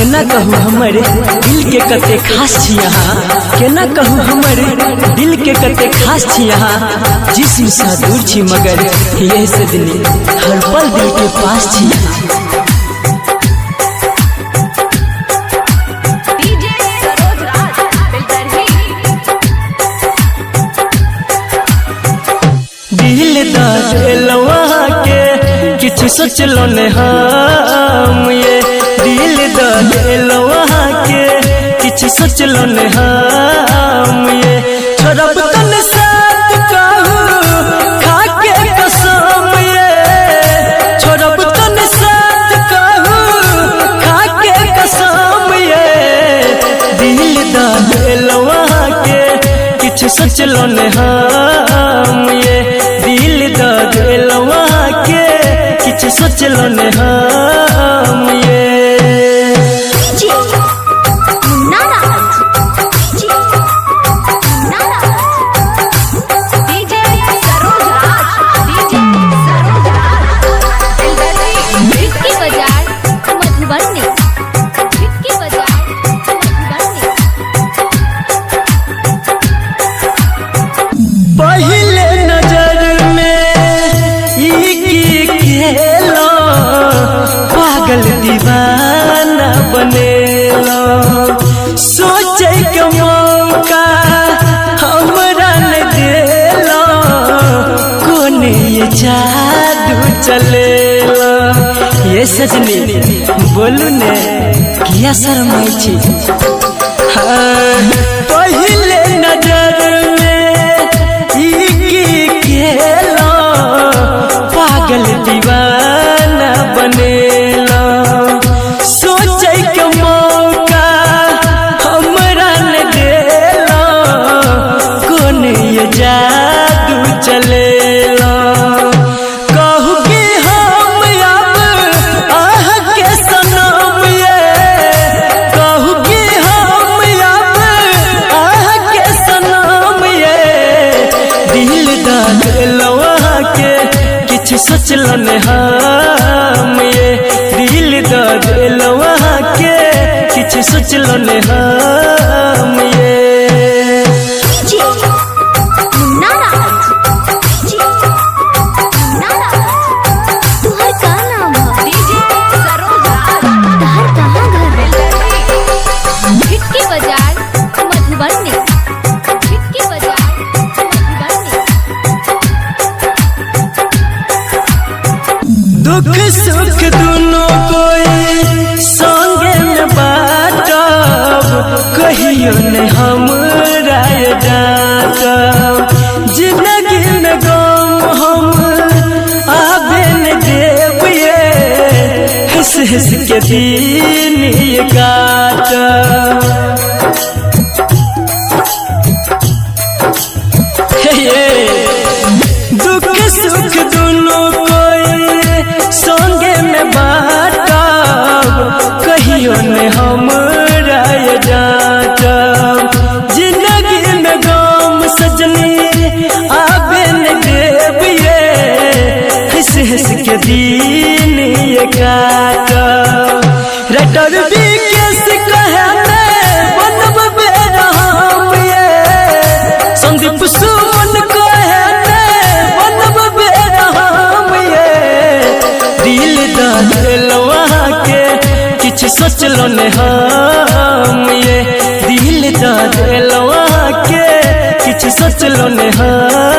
केना कहूँ हमरे दिल के कते खास छी यहाँ, केना कहूँ हमरे दिल के कते खास छी यहाँ। जिस्म सा दूर छी मगर यह सदनी हर पल दिल के पास छी यहाँ। दिल दिलवा के किछु सोचलो ने हम, ये दिल दिलवा के किछु सोचलो ने हम, ये छोड़ब तन साथ कहूँ खाके कसम, ये छोड़ब तन साथ कहूँ खाके कसम, ये दिल दिलवा के किछु सोचलो ने हम, ये दिल दिलवा के किछु सोचलो ने हम, ये पहले नजर में खेलो पागल दीवाना बनेलो, सोचे के मौका हमरा न देलो, कोने ये जादू चलेलो। ये सजनी बोलू ने किया शर्माई छी। पहले नजर खेलो पागल दीवाना बनेलो, सोचे के मौका हमरा न देलो, कोन ये जादू चलेलो। कहू कि हम अब आह के सनम, ये कहू कि हम अब आह के सनम, ये दिल दिलवा के किछु सोचलो ने हम, ये दिल दिलवा के किछु सोचलो ने हम, ये दुख सुख दोनों कोई संगे में बाटब, कहियो ने हमरा डांटब, जिंदगी में गम हम आबे न देब, ये हंस हंस के दिन ये काटब। दुख सुख दोनों संगे में बाटब, कहियो ने हमरा डांटब, जिंदगी में गम सजनी आबे न देब, ये हंस हंस के दिन ये काटब। रटर भी कैसे कहे बनब बेरहम, ये संदीप सुमन कहे बनब बेरहम, ये दिल दिलवा के किछु सोचलो ने हम, ये दिल दिलवा के किछु सोचलो ने हम।